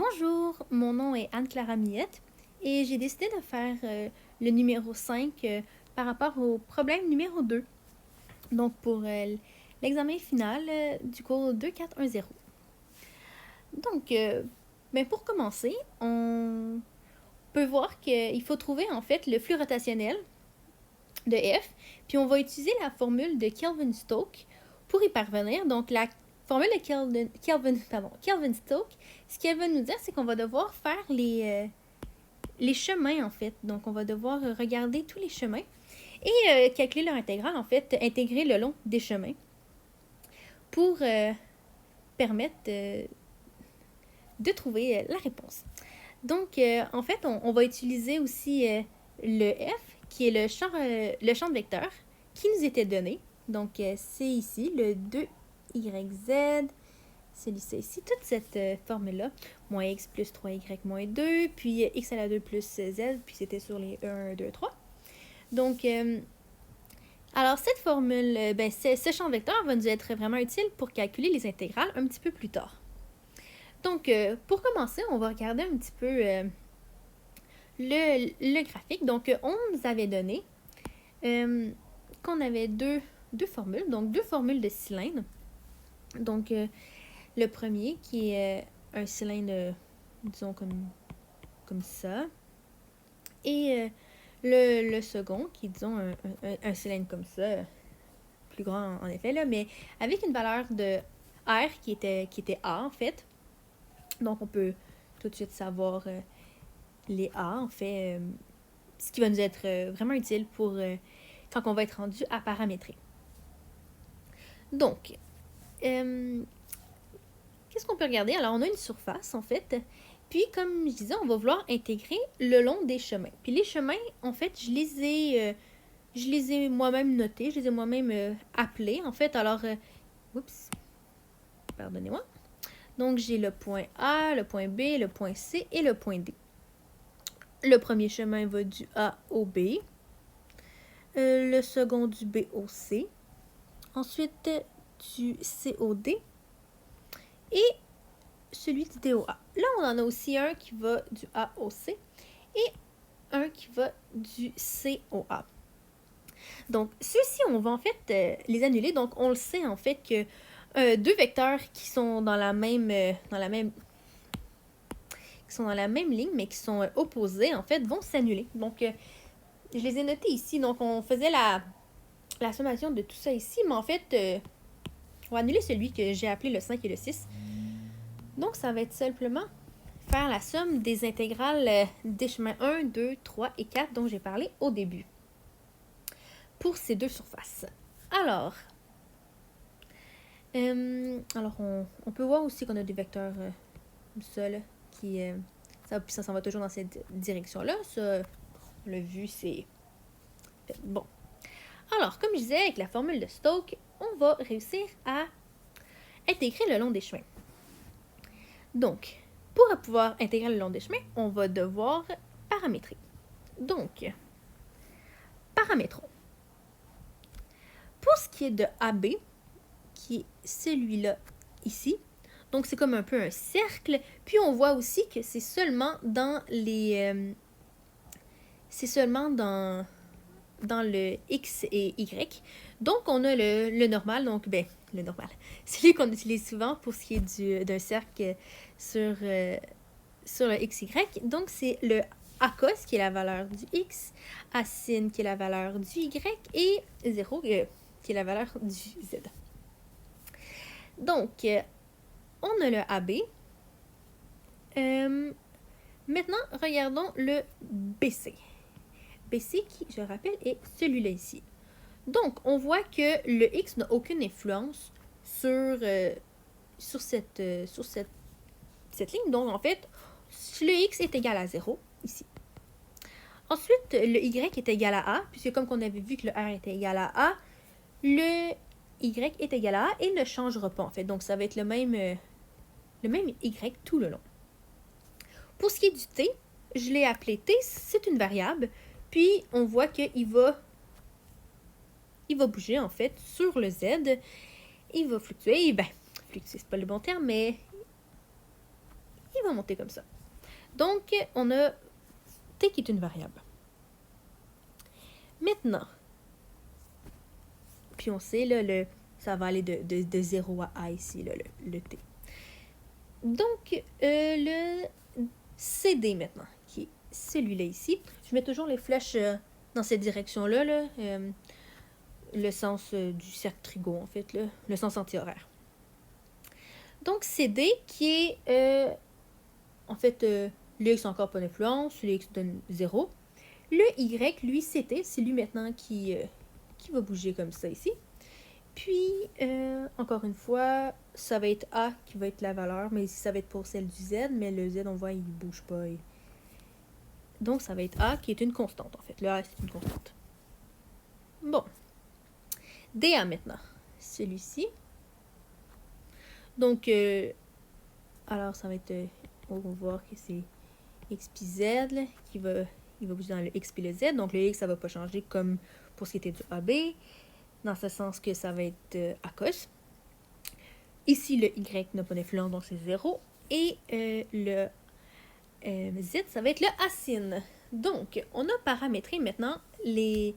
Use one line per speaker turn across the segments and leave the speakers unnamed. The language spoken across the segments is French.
Bonjour, mon nom est Anne-Clara Miette et j'ai décidé de faire le numéro 5 par rapport au problème numéro 2. Donc pour l'examen final du cours 2410. Donc, pour commencer, on peut voir qu'il faut trouver en fait le flux rotationnel de F, puis on va utiliser la formule de Kelvin-Stokes pour y parvenir. Donc la formule de Kelvin-Stokes, ce qu'elle va nous dire, c'est qu'on va devoir faire les chemins en fait. Donc on va devoir regarder tous les chemins et calculer leur intégrale, en fait, intégrer le long des chemins pour permettre de trouver la réponse. Donc en fait, on va utiliser aussi le F, qui est le champ de vecteur qui nous était donné. Donc c'est ici le 2YZ, celui-ci ici, toute cette formule-là, moins x plus 3y moins 2, puis x à la 2 plus z, puis c'était sur les 1, 2, 3. Donc, alors cette formule, ce champ vecteur va nous être vraiment utile pour calculer les intégrales un petit peu plus tard. Donc, pour commencer, on va regarder un petit peu le graphique. Donc, on nous avait donné qu'on avait deux formules, donc deux formules de cylindre. Donc, le premier qui est un cylindre, disons comme ça, et le second qui est, disons, un cylindre comme ça, plus grand en effet, là, mais avec une valeur de R qui était A en fait. Donc, on peut tout de suite savoir les A, en fait, ce qui va nous être vraiment utile pour quand on va être rendu à paramétrer. Donc, qu'est-ce qu'on peut regarder? Alors, on a une surface, en fait. Puis, comme je disais, on va vouloir intégrer le long des chemins. Puis, les chemins, en fait, je les ai moi-même notés, je les ai moi-même appelés, en fait. Alors, oups, pardonnez-moi. Donc, j'ai le point A, le point B, le point C et le point D. Le premier chemin va du A au B. Le second du B au C. Ensuite, du C au D. Et celui du D au A. Là, on en a aussi un qui va du A au C et un qui va du C au A. Donc, ceux-ci, on va en fait les annuler. Donc, on le sait en fait que deux vecteurs qui sont dans la même ligne, mais qui sont opposés, en fait, vont s'annuler. Donc, je les ai notés ici. Donc, on faisait la sommation de tout ça ici, mais en fait, on va annuler celui que j'ai appelé le 5 et le 6. Donc, ça va être simplement faire la somme des intégrales des chemins 1, 2, 3 et 4 dont j'ai parlé au début pour ces deux surfaces. Alors, on peut voir aussi qu'on a des vecteurs comme ça, là, qui... ça s'en va toujours dans cette direction-là. Ça, on l'a vu, c'est... Bon. Alors, comme je disais, avec la formule de Stokes, on va réussir à intégrer le long des chemins. Donc, pour pouvoir intégrer le long des chemins, on va devoir paramétrer. Donc, paramétrons. Pour ce qui est de AB, qui est celui-là ici, donc c'est comme un peu un cercle, puis on voit aussi que c'est seulement dans les... c'est seulement dans le X et Y. Donc, on a le normal, donc, le normal. Celui qu'on utilise souvent pour ce qui est d'un cercle sur le XY. Donc, c'est le ACOS, qui est la valeur du X, ASIN, qui est la valeur du Y, et 0, qui est la valeur du Z. Donc, on a le AB. Maintenant, regardons le BC. BC qui, je rappelle, est celui-là ici. Donc, on voit que le X n'a aucune influence sur cette ligne. Donc, en fait, le X est égal à 0, ici. Ensuite, le Y est égal à A, puisque comme on avait vu que le R était égal à A, le Y est égal à A et ne changera pas, en fait. Donc, ça va être le même Y tout le long. Pour ce qui est du T, je l'ai appelé T, c'est une variable. Puis, on voit qu'il va bouger, en fait, sur le Z. Il va fluctuer. Fluctuer, c'est pas le bon terme, mais il va en monter comme ça. Donc, on a t qui est une variable. Maintenant, puis on sait, là, ça va aller de 0 à a ici, là, le t. Donc, le CD maintenant, qui est celui-là ici. Je mets toujours les flèches dans cette direction-là, là, le sens du cercle trigo, en fait, là, le sens anti-horaire. Donc, CD qui est, en fait, le X n'a encore pas d'influence, le X donne 0. Le Y, lui, c'était, c'est lui maintenant qui va bouger comme ça ici. Puis, encore une fois, ça va être A qui va être la valeur, mais ici, ça va être pour celle du Z, mais le Z, on voit, il ne bouge pas. Donc, ça va être A qui est une constante, en fait. Le A, c'est une constante. Bon. DA maintenant. Celui-ci. Donc, alors, ça va être... on va voir que c'est X puis Z, là, il va bouger dans le X puis le Z. Donc, le X, ça ne va pas changer comme pour ce qui était du AB. Dans ce sens que ça va être ACOS. Ici, le Y n'a pas d'influence, donc c'est 0. Et le Z, ça va être le ASIN. Donc, on a paramétré maintenant les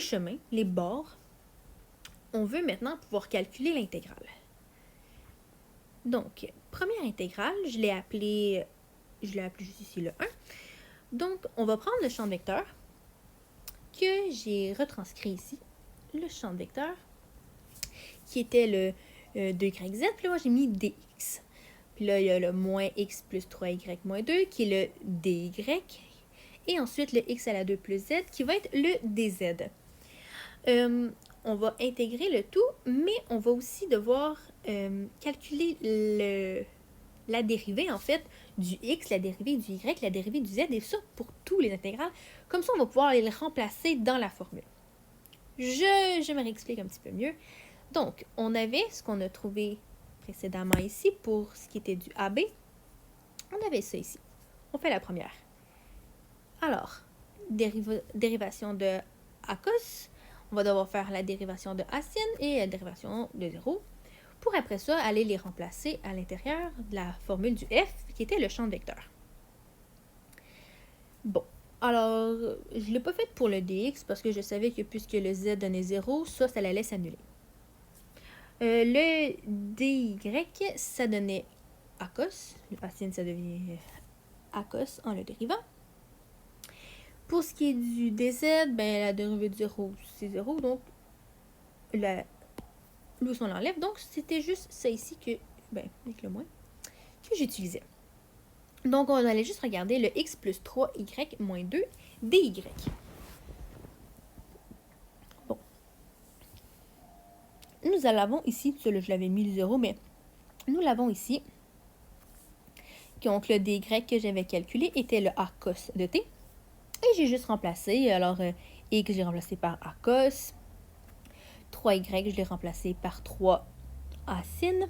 chemins, les bords. On veut maintenant pouvoir calculer l'intégrale. Donc, première intégrale, je l'ai appelée juste ici le 1. Donc, on va prendre le champ de vecteur que j'ai retranscrit ici, le champ de vecteur, qui était le 2YZ, puis là, moi, j'ai mis DX. Puis là, il y a le moins X plus 3Y moins 2, qui est le DY. Et ensuite, le X à la 2 plus Z, qui va être le DZ. On va intégrer le tout, mais on va aussi devoir calculer la dérivée, en fait, du X, la dérivée du Y, la dérivée du Z, et ça pour tous les intégrales. Comme ça, on va pouvoir les remplacer dans la formule. Je me réexplique un petit peu mieux. Donc, on avait ce qu'on a trouvé précédemment ici pour ce qui était du AB. On avait ça ici. On fait la première. Alors, dérivation de ACOS. On va devoir faire la dérivation de ASIN et la dérivation de 0. Pour après ça, aller les remplacer à l'intérieur de la formule du F, qui était le champ de vecteur. Bon, alors, je ne l'ai pas fait pour le DX parce que je savais que puisque le Z donnait 0, ça la laisse annuler. Le DY, ça donnait ACOS. Le ASIN, ça devient ACOS en le dérivant. Pour ce qui est du DZ, ben, la dérivée de 0, c'est 0. Donc, l'ousse, on l'enlève. Donc, c'était juste ça ici que, ben, avec le moins, que j'utilisais. Donc, on allait juste regarder le X plus 3Y moins 2 DY. Bon. Nous l'avons ici, celui-là, je l'avais mis le 0, mais nous l'avons ici. Donc, le DY que j'avais calculé était le ACOS de T. Et j'ai juste remplacé, alors X, j'ai remplacé par ACOS. 3Y, je l'ai remplacé par 3 ASIN.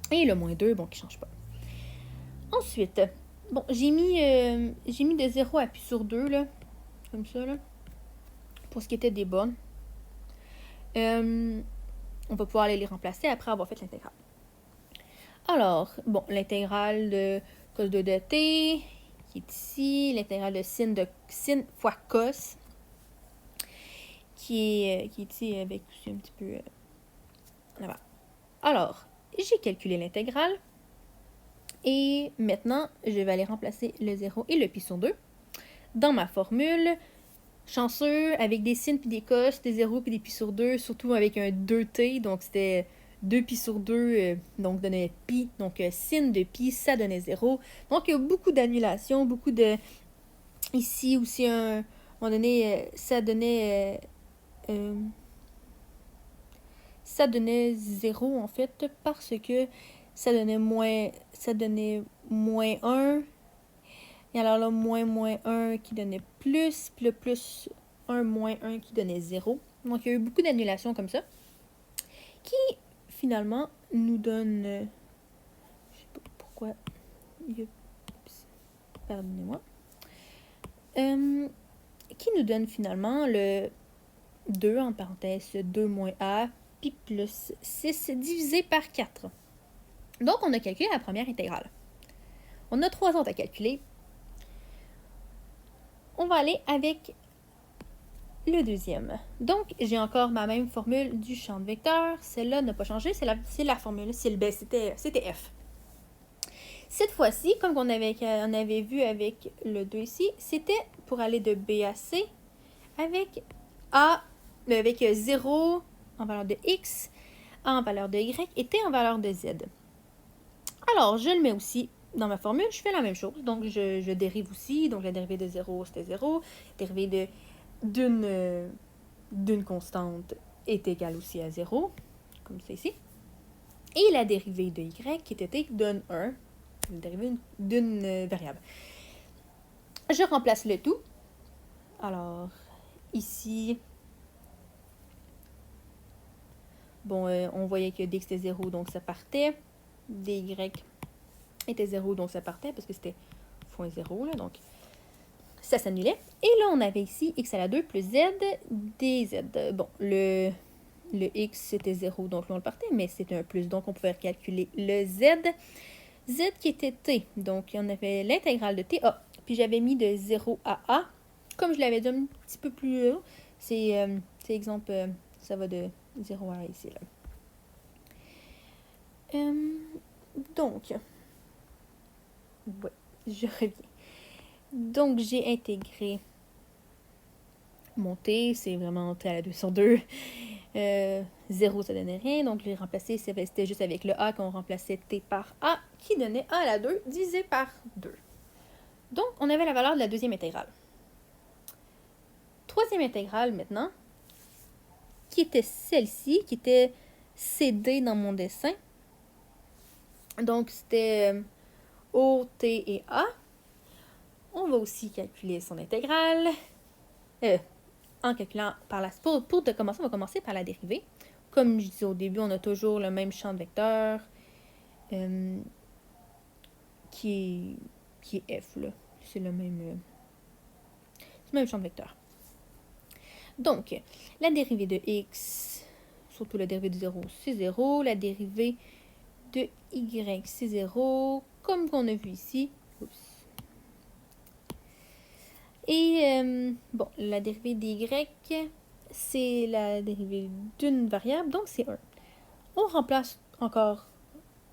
Et le moins 2, bon, qui ne change pas. Ensuite, bon, j'ai mis de 0 à pi sur 2, là, comme ça, là, pour ce qui était des bornes. On va pouvoir aller les remplacer après avoir fait l'intégrale. Alors, bon, l'intégrale de cos 2 de t, qui est ici, l'intégrale de sin fois cos, qui est ici avec aussi un petit peu en avant. Alors, j'ai calculé l'intégrale. Et maintenant, je vais aller remplacer le 0 et le pi sur 2 dans ma formule. Chanceux, avec des sin puis des cos, des 0 puis des pi sur 2, surtout avec un 2t, donc c'était 2 pi sur 2, donc donnait pi, donc sin de pi, ça donnait 0. Donc il y a beaucoup d'annulations, beaucoup de... Ici aussi, à un moment donné, ça donnait 0 en fait, parce que ça donnait moins 1. Et alors là, moins 1 qui donnait plus, puis le plus 1, moins 1 qui donnait 0. Donc, il y a eu beaucoup d'annulations comme ça, qui, finalement, nous donne... je sais pas pourquoi... Pardonnez-moi. Qui nous donne, finalement, le 2, en parenthèse, 2 moins A, puis plus 6 divisé par 4. Donc, on a calculé la première intégrale. On a 3 autres à calculer. On va aller avec le deuxième. Donc, j'ai encore ma même formule du champ de vecteur. Celle-là n'a pas changé, c'est la formule. C'était F. Cette fois-ci, comme on avait vu avec le 2 ici, c'était pour aller de B à C avec avec 0 en valeur de X, A en valeur de Y et T en valeur de Z. Alors, je le mets aussi dans ma formule, je fais la même chose. Donc, je dérive aussi. Donc, la dérivée de 0, c'était 0. La dérivée d'une constante est égale aussi à 0, comme ça ici. Et la dérivée de y qui était t donne 1, une dérivée d'une variable. Je remplace le tout. Alors, ici, bon, on voyait que dx était 0, donc ça partait. dy était 0, donc ça partait, parce que c'était fois 0, là, donc ça s'annulait. Et là, on avait ici x à la 2 plus z dz. Bon, le x, c'était 0, donc là, on le partait, mais c'était un plus, donc on pouvait calculer le z. Z qui était t, donc on avait l'intégrale de t. Ah, puis j'avais mis de 0 à a. Comme je l'avais dit un petit peu plus haut, c'est exemple, ça va de 0 à a ici, là. Donc, ouais, je reviens. Donc, j'ai intégré mon t, c'est vraiment t à la 2 sur 2. 0, ça donnait rien, donc je l'ai remplacé, c'était juste avec le a qu'on remplaçait t par a, qui donnait a à la 2 divisé par 2. Donc, on avait la valeur de la deuxième intégrale. Troisième intégrale, maintenant, qui était celle-ci, qui était CD dans mon dessin. Donc, c'était O, T et A. On va aussi calculer son intégrale. En calculant par la... Pour commencer, on va commencer par la dérivée. Comme je disais au début, on a toujours le même champ de vecteur qui est F, là. C'est le même champ de vecteur. Donc, la dérivée de x, surtout la dérivée de 0, c'est 0. La dérivée de y, c'est 0, comme on a vu ici. Oups. Et, bon, la dérivée d'y, c'est la dérivée d'une variable, donc c'est 1. On remplace encore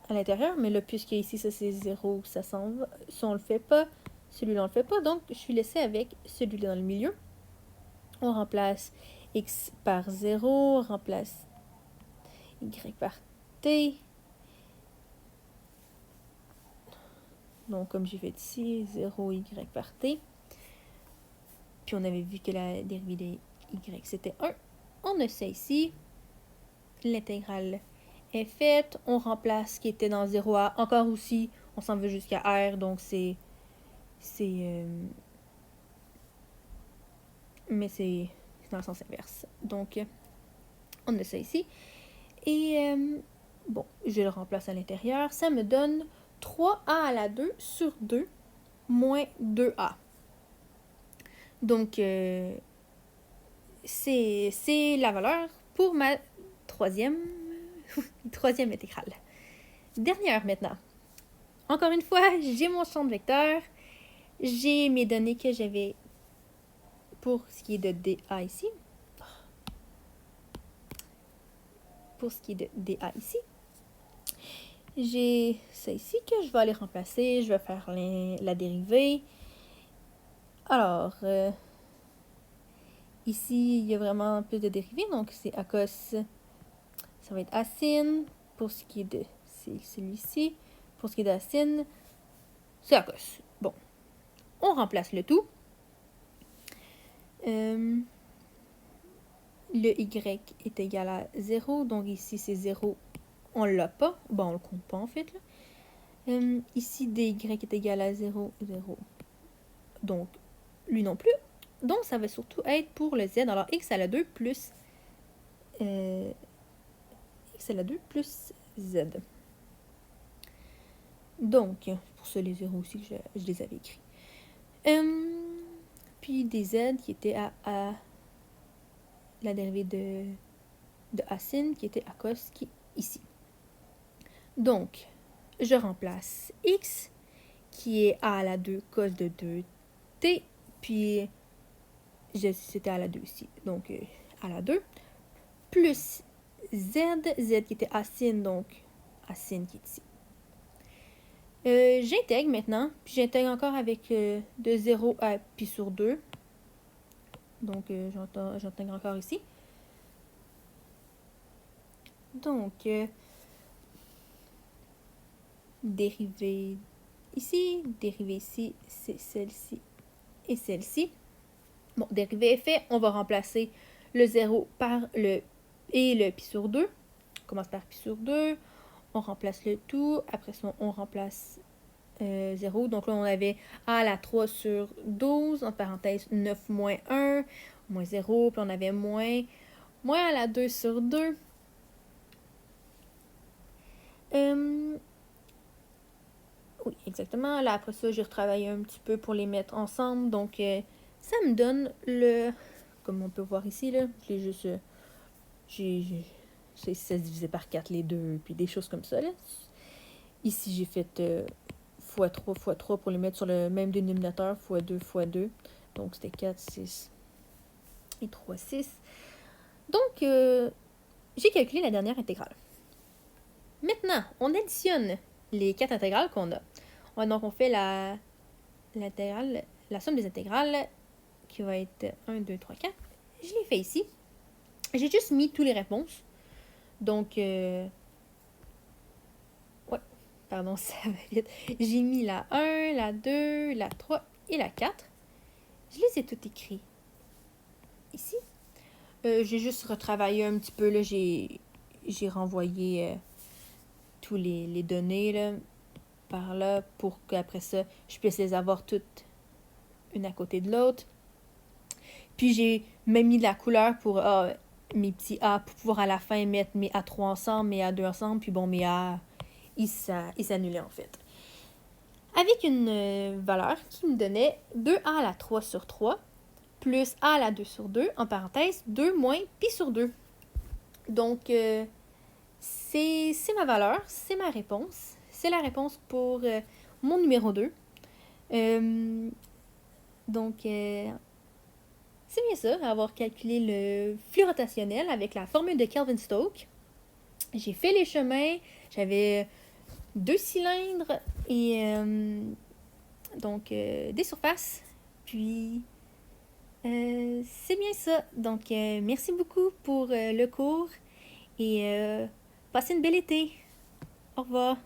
à l'intérieur, mais là, puisque ici, ça c'est 0, ça s'en va. Si on le fait pas, celui-là on le fait pas, donc je suis laissée avec celui-là dans le milieu. On remplace x par 0, on remplace y par t. Donc, comme j'ai fait ici, 0y par t. Puis on avait vu que la dérivée de y, c'était 1. On a ça ici. L'intégrale est faite. On remplace ce qui était dans 0 à encore aussi. On s'en veut jusqu'à r, donc mais c'est dans le sens inverse. Donc, on a ça ici. Et, bon, je le remplace à l'intérieur. Ça me donne 3a à la 2 sur 2 moins 2a. Donc, c'est la valeur pour ma troisième intégrale. Dernière maintenant. Encore une fois, j'ai mon champ de vecteur. J'ai mes données que j'avais pour ce qui est de dA ici. Pour ce qui est de dA ici. J'ai ça ici que je vais aller remplacer. Je vais faire la dérivée. Alors, ici, il y a vraiment plus de dérivées. Donc, c'est à cos. Ça va être acine. Pour ce qui est de celui-ci. Pour ce qui est d'acine, c'est à cos. Bon. On remplace le tout. Le y est égal à 0. Donc, ici, c'est 0. On l'a pas. Bon, on le compte pas, en fait, là. Ici, dy est égal à 0, 0. Donc, lui non plus. Donc, ça va surtout être pour le z. Alors, x à la 2 plus x à la 2 plus z. Donc, pour ça, les 0 aussi, je les avais écrits. Puis des z qui étaient à la dérivée de acine qui était à cos qui est ici. Donc, je remplace x, qui est a à la 2 cos de 2t, puis c'était à la 2 ici, donc à la 2, plus z qui était a sin, donc a sin qui est ici. J'intègre maintenant, puis j'intègre encore avec de 0 à pi sur 2. Donc, j'intègre encore ici. Donc, dérivée ici, c'est celle-ci et celle-ci. Bon, dérivée est fait, on va remplacer le 0 par le et le pi sur 2. On commence par pi sur 2, on remplace le tout, après ça, on remplace 0. Donc là, on avait a à la 3 sur 12, en parenthèse 9 moins 1, moins 0, puis on avait moins à la 2 sur 2. Oui, exactement. Là, après ça, j'ai retravaillé un petit peu pour les mettre ensemble. Donc, ça me donne le... Comme on peut voir ici, là, j'ai juste... c'est 16 divisé par 4 les deux, puis des choses comme ça, là. Ici, j'ai fait x3, x3 pour les mettre sur le même dénominateur, x2, x2. Donc, c'était 4, 6 et 3, 6. Donc, j'ai calculé la dernière intégrale. Maintenant, on additionne les 4 intégrales qu'on a. Donc, on fait la somme des intégrales qui va être 1, 2, 3, 4. Je l'ai fait ici. J'ai juste mis toutes les réponses. Donc, pardon, ça va vite. J'ai mis la 1, la 2, la 3 et la 4. Je les ai toutes écrites ici. J'ai juste retravaillé un petit peu. Là, j'ai renvoyé tous les données là, par là pour qu'après ça, je puisse les avoir toutes une à côté de l'autre. Puis j'ai même mis de la couleur pour mes petits A pour pouvoir à la fin mettre mes A3 ensemble, mes A2 ensemble. Puis bon, mes A, ils s'annulaient en fait. Avec une valeur qui me donnait 2A à la 3 sur 3 plus A à la 2 sur 2, en parenthèse, 2 moins pi sur 2. Donc, c'est ma valeur, c'est ma réponse. C'est la réponse pour mon numéro 2. Donc, c'est bien ça, avoir calculé le flux rotationnel avec la formule de Kelvin-Stokes. J'ai fait les chemins, j'avais 2 cylindres et donc des surfaces. Puis, c'est bien ça. Donc, merci beaucoup pour le cours et passez une belle été. Au revoir.